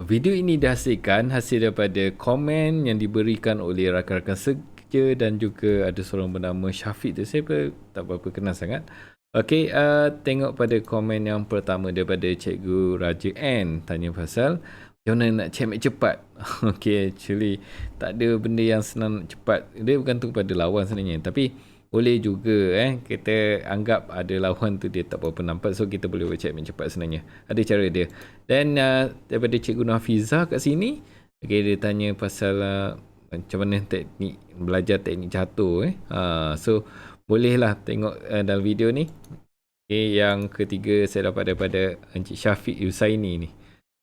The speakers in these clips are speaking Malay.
Video ini dihasilkan hasil daripada komen yang diberikan oleh rakan-rakan kerja dan juga ada seorang bernama Syafiq tu. Saya tak berapa kenal sangat. Okey, tengok pada komen yang pertama daripada Cikgu Raja N. Tanya pasal macam mana nak checkmate cepat. Okey, actually tak ada benda yang senang nak cepat. Dia bergantung pada lawan sebenarnya. Tapi boleh juga kita anggap ada lawan tu dia tak berapa nampak, so kita boleh buat checkmate cepat sebenarnya. Ada cara dia. Dan daripada Cikgu Nafiza kat sini, okay, dia tanya pasal macam mana teknik belajar teknik catur. So bolehlah tengok dalam video ni. Okay, yang ketiga saya dapat daripada Encik Syafiq Yusaini ni.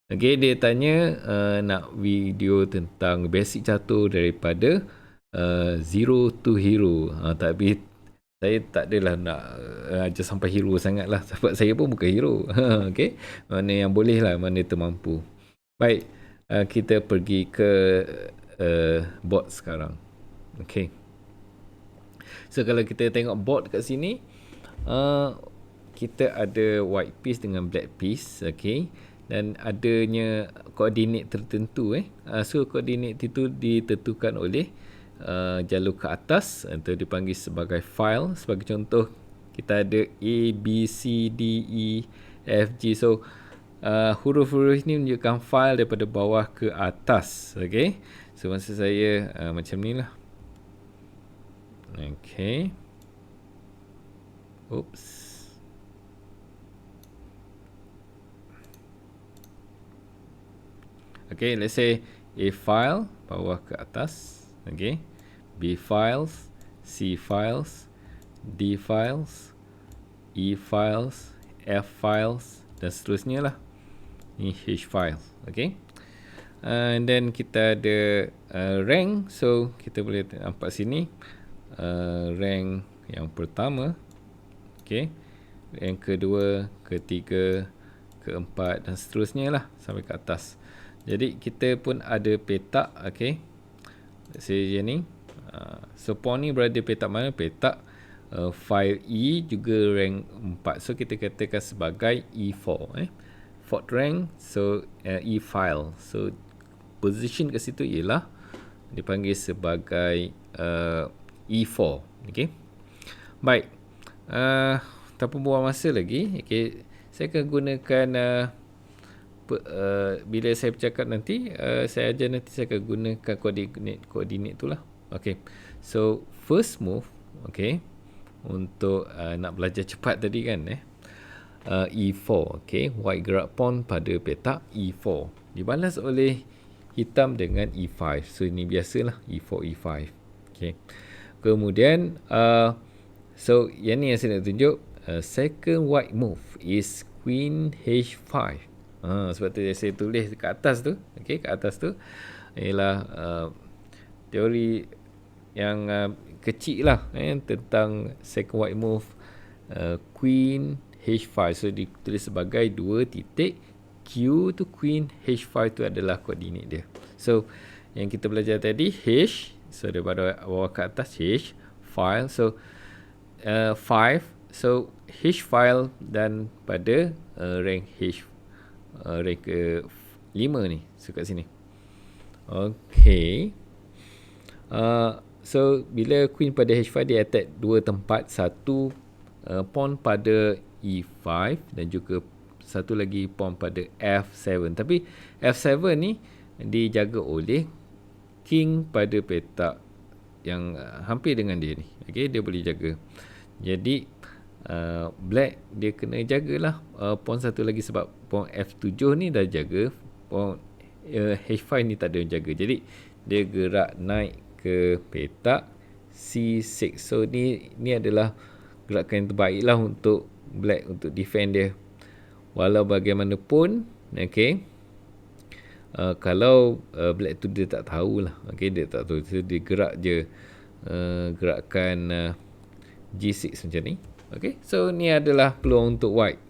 Okay, dia tanya nak video tentang basic catur daripada zero to hero. Tapi saya tak adalah nak ajar sampai hero sangat lah. Sebab saya pun bukan hero. Okay, mana yang boleh lah, mana termampu. Baik, kita pergi ke board sekarang. Okay, so kalau kita tengok board kat sini, kita ada white piece dengan black piece. Okay, dan adanya koordinat tertentu. So koordinat itu ditentukan oleh jalur ke atas atau dipanggil sebagai file. Sebagai contoh, kita ada A, B, C, D, E, F, G. So huruf-huruf ini menunjukkan file daripada bawah ke atas. Okay, so maksud saya macam ni lah. Okay, oops. Okay, let's say A file, bawah ke atas. Okay, B files, C files, D files, E files, F files dan seterusnya lah. Ini H files. Okay, and then kita ada rank. So kita boleh nampak sini rank yang pertama. Okay, rank kedua, ketiga, keempat dan seterusnya lah sampai ke atas. Jadi kita pun ada petak. Okay, saya ni so pon ni berada petak mana? Petak file E juga rank 4. So kita katakan sebagai E4. Fourth rank, so E file. So position kat situ ialah dipanggil sebagai E4. Okay, baik, tanpa buang masa lagi. Okay, saya akan gunakan bila saya bercakap nanti, saya ajar nanti, saya akan gunakan koordinat tu lah. Okay, so first move, okay, untuk nak belajar cepat tadi kan, E4. Okay, white gerak pawn pada petak E4 dibalas oleh hitam dengan E5. So ini biasalah, E4, E5. Okay, kemudian so yang ni yang saya nak tunjuk. Second white move is Queen H5. Sebab tu saya tulis kat atas tu. Okay, kat atas tu ialah teori yang kecil lah tentang second white move, Queen H5. So ditulis sebagai 2 titik Q tu Queen, H5 tu adalah koordinat dia. So yang kita belajar tadi H, so daripada bawah ke atas H file. So 5, so H file dan pada rank H, rank ke 5 ni. So kat sini. Okay, so bila queen pada H5, dia attack 2 tempat. Satu pawn pada E5 dan juga satu lagi pawn pada F7. Tapi F7 ni dijaga oleh king pada petak yang hampir dengan dia ni. Okay, dia boleh jaga. Jadi black dia kena jagalah pawn satu lagi, sebab pawn F7 ni dah jaga, pawn H5 ni tak ada yang jaga. Jadi dia gerak naik ke petak C6. So ni adalah gerakan yang terbaik lah untuk black untuk defend dia. Walau bagaimanapun, okay, kalau black tu dia tak tahulah. Okay, dia tak tahu. So dia gerak je gerakan G6 macam ni. Okay, so ni adalah peluang untuk white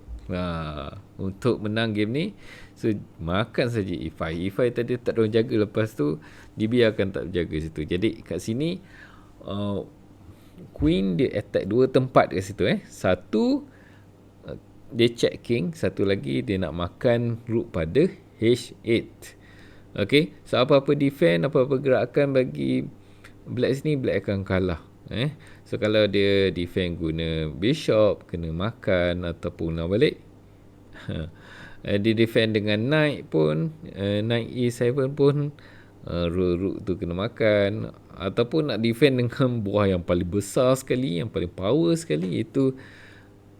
untuk menang game ni. So makan saja E5. E5 tadi tak ada orang jaga, lepas tu dibiarkan tak jaga situ. Jadi kat sini queen dia attack 2 tempat kat situ. Satu dia check king, satu lagi dia nak makan rook pada H8. Okay, so apa-apa defend, apa-apa gerakan bagi black sini, black akan kalah. So kalau dia defend guna bishop, kena makan ataupun nak balik. Dia defend dengan knight pun, knight e7 pun, rook tu kena makan. Ataupun nak defend dengan buah yang paling besar sekali, yang paling power sekali, iaitu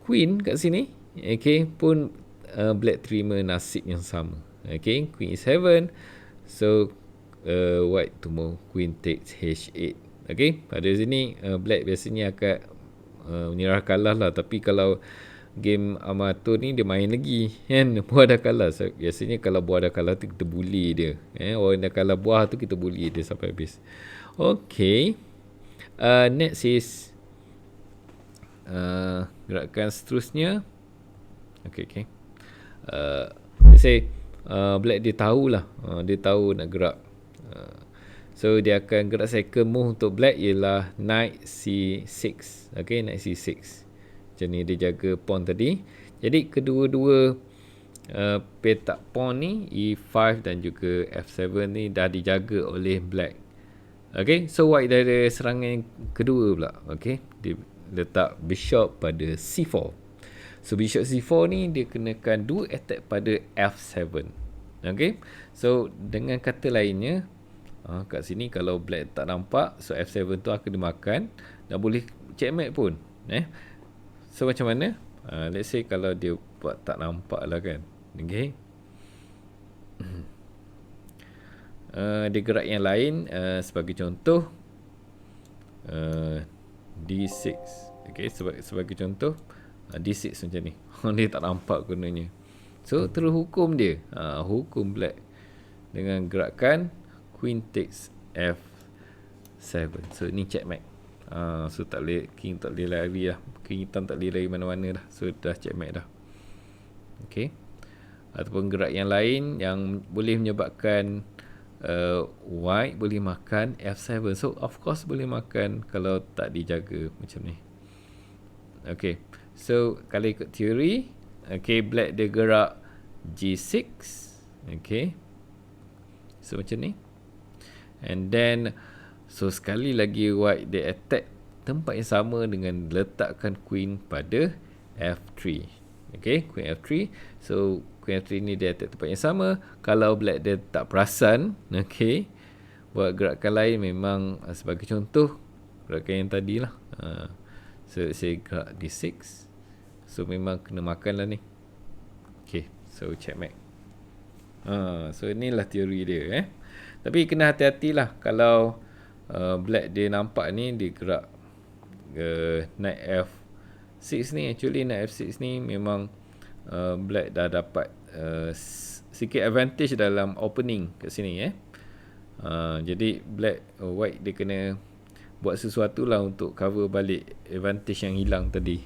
queen kat sini. Okay, pun black terima nasib yang sama. Okay, queen e7. So white to queen takes h8. Okay, pada sini black biasanya akan menyerah kalah lah. Tapi kalau game amatur ni dia main lagi kan, buah dah kalah. So, biasanya kalau buah dah kalah tu kita bully dia. Orang dah kalah buah tu kita bully dia sampai habis. Okay, next is gerakan seterusnya. Okay. Let's say black dia tahulah, dia tahu nak gerak. So dia akan gerak second move untuk black ialah knight c6. Okay, knight c6. Macam ni dia jaga pawn tadi. Jadi kedua-dua petak pawn ni e5 dan juga f7 ni dah dijaga oleh black. Okay, so white dah ada serangan kedua pula. Okay, dia letak bishop pada c4. So bishop c4 ni dia kenakan 2 attack pada f7. Okay, so dengan kata lainnya, kat sini kalau black tak nampak, so f7 tu akan dimakan. Dan boleh checkmate pun. So macam mana? Let's say kalau dia buat tak nampak lah kan. Okay, dia gerak yang lain, sebagai contoh d6. Okay, sebagai contoh d6 macam ni. Dia tak nampak gunanya. So terus hukum dia, hukum black dengan gerakan queen takes f7. So ni checkmate. So tak boleh, king tak boleh lari lah, king hitam tak boleh lari mana-mana dah. So dah checkmate dah. Okay, ataupun gerak yang lain yang boleh menyebabkan white boleh makan f7. So of course boleh makan kalau tak dijaga macam ni. Okay, so kalau ikut teori, okay, black dia gerak g6. Okay, so macam ni. And then so sekali lagi white dia attack tempat yang sama dengan letakkan queen pada f3. Okay, queen f3. So queen f3 ni dia attack tempat yang sama. Kalau black dia tak perasan, okay, buat gerakan lain, memang sebagai contoh gerakan yang tadi lah. So saya gerak d6. So memang kena makan lah ni. Okay, so checkmate. So inilah teori dia. Tapi kena hati-hatilah kalau black dia nampak ni dia gerak knight f6 ni. Actually knight f6 ni memang black dah dapat sikit advantage dalam opening kat sini. Jadi white dia kena buat sesuatu lah untuk cover balik advantage yang hilang tadi.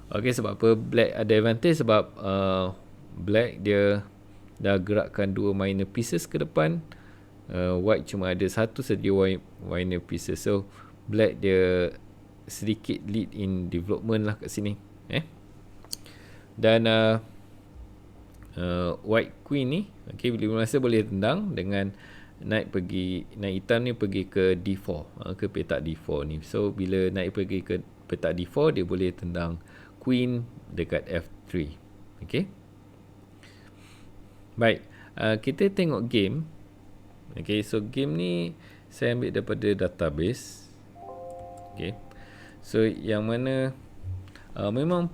Okay, sebab apa black ada advantage? Sebab black dia dah gerakkan 2 minor pieces ke depan. White cuma ada satu saja minor pieces. So black dia sedikit lead in development lah kat sini. Dan white queen ni, okay, bila masa boleh tendang dengan naik hitam ni pergi ke d4, ke petak d4 ni. So bila naik pergi ke petak d4, dia boleh tendang queen dekat f3. Okay, baik, kita tengok game. Okay, so game ni saya ambil daripada database. Okay, so yang mana memang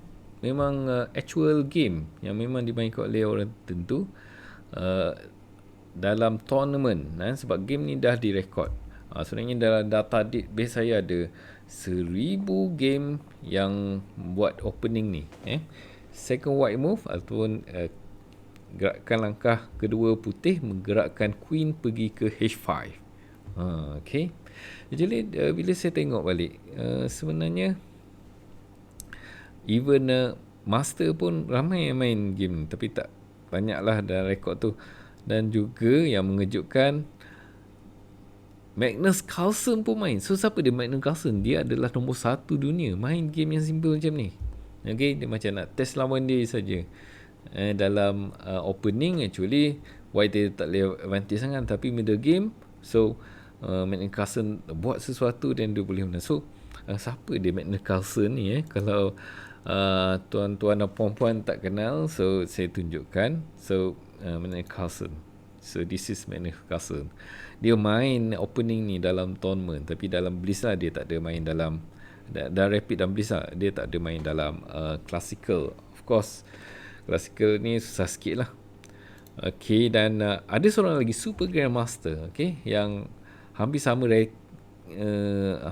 actual game yang memang dimainkan oleh orang tertentu dalam tournament. Sebab game ni dah direkod. Sebenarnya dalam database saya ada 1000 game yang buat opening ni. Second white move ataupun gerakan langkah kedua putih menggerakkan queen pergi ke h5. Okay, jadi bila saya tengok balik, sebenarnya even master pun ramai yang main game ni, tapi tak banyaklah dalam rekod tu. Dan juga yang mengejutkan, Magnus Carlsen pun main. So siapa dia Magnus Carlsen? Dia adalah nombor 1 dunia main game yang simple macam ni. Okay, dia macam nak test lawan dia saja. dalam opening actually white dia tak boleh advantage sangat, tapi middle game so Magnus Carlsen buat sesuatu dan dia boleh menang. So siapa dia Magnus Carlsen ni kalau tuan-tuan dan puan-puan tak kenal, so saya tunjukkan. So Magnus Carlsen, so this is Magnus Carlsen. Dia main opening ni dalam tournament, tapi dalam Blitz lah dia tak ada main dalam Rapid dan Blitz lah, dia tak ada main dalam classical. Of course classical ni susah sikit lah. Okay, dan ada seorang lagi Super Grandmaster, okay, yang hampir sama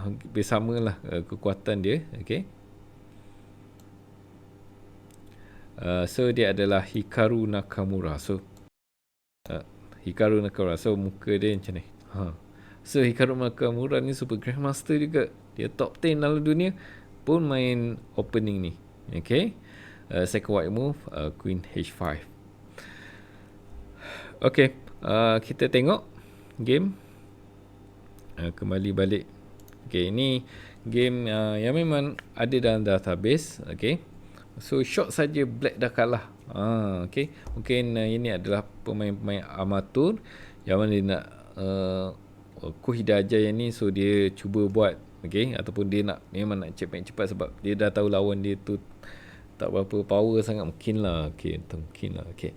hampir sama lah kekuatan dia, okay. So dia adalah Hikaru Nakamura. So Hikaru Nakamura, so muka dia macam ni. So Hikaru Nakamura ni Super Grandmaster juga, dia top 10 dalam dunia, pun main opening ni, okay. Second white move, Queen H5. Okay, kita tengok game. Kembali balik. Okay, ini game yang memang ada dalam database. Okay, so short saja black dah kalah. Okay, mungkin ini adalah pemain-pemain amatur yang mana dia nak Kohida Jaya ni, so dia cuba buat, okay, ataupun dia nak memang nak checkmate cepat sebab dia dah tahu lawan dia tu tak berapa power sangat, mungkin lah. Okay, okay.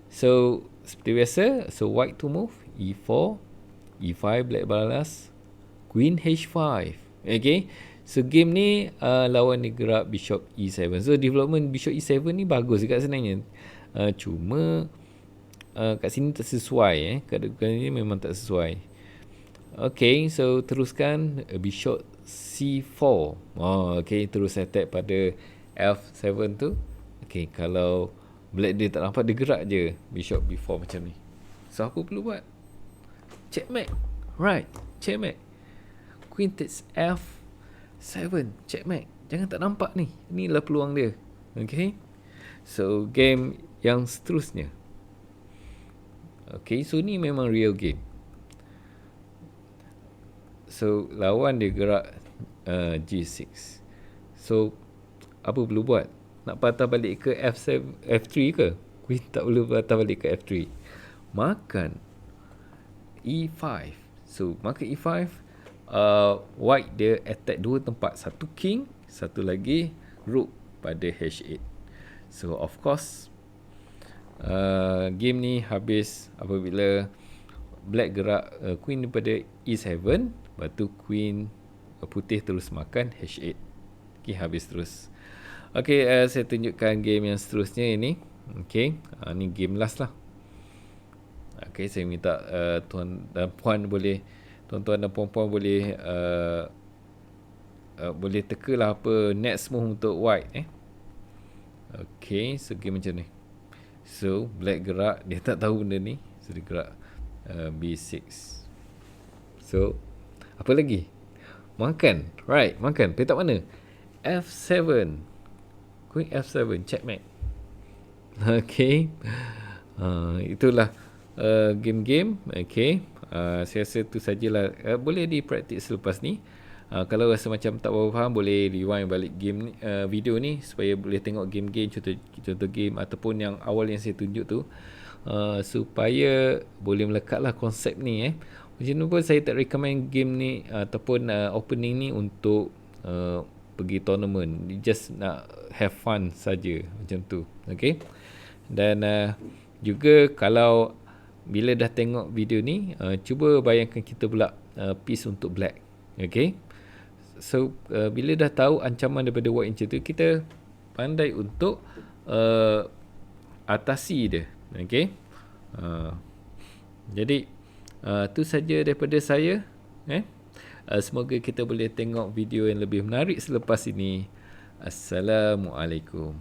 So seperti biasa, so white to move E4, E5 black balas, Queen H5. Okay, so game ni lawan dia gerak Bishop E7. So development Bishop E7 ni bagus juga sebenarnya, cuma kat sini tak sesuai. Kadang-kadang ni memang tak sesuai. Okay, so teruskan Bishop C4. Okay, terus attack pada F7 tu. Okay, kalau black dia tak nampak, dia gerak je Bishop B4 macam ni. So apa perlu buat? Checkmate. Right, checkmate. Queen takes F7, checkmate. Jangan tak nampak ni. Inilah peluang dia. Okay, so game yang seterusnya. Okay, so ni memang real game. So lawan dia gerak G6. So apa perlu buat? Nak patah balik ke F3 ke? Queen tak boleh patah balik ke F3. Makan E5. So makan E5, white dia attack dua tempat, satu king, satu lagi rook pada H8. So of course game ni habis apabila black gerak queen daripada E7, lepas tu queen putih terus makan H8. Okay, habis terus. Okay, saya tunjukkan game yang seterusnya ini. Okay, ni game last lah. Okay, saya minta tuan dan puan boleh, tuan-tuan dan puan-puan boleh boleh teka lah apa next move untuk white. Okay, so game macam ni. So black gerak, dia tak tahu benda ni, so dia gerak B6. So apa lagi? Makan, right, makan. Petak mana? F7. Queen F7, checkmate. Okay, itulah game-game. Okay, saya rasa tu sajalah. Boleh di-practice selepas ni. Kalau rasa macam tak berapa faham, boleh rewind balik game ni, video ni, supaya boleh tengok game-game, contoh game ataupun yang awal yang saya tunjuk tu, supaya boleh melekatlah konsep ni. Macam tu pun saya tak recommend game ni ataupun opening ni untuk pergi tournament. Just nak have fun saja, macam tu. Okay, dan juga kalau bila dah tengok video ni, cuba bayangkan kita pula piece untuk black. Okay, so bila dah tahu ancaman daripada white macam tu, kita pandai untuk atasi dia. Okay, jadi tu saja daripada saya. Semoga kita boleh tengok video yang lebih menarik selepas ini. Assalamualaikum.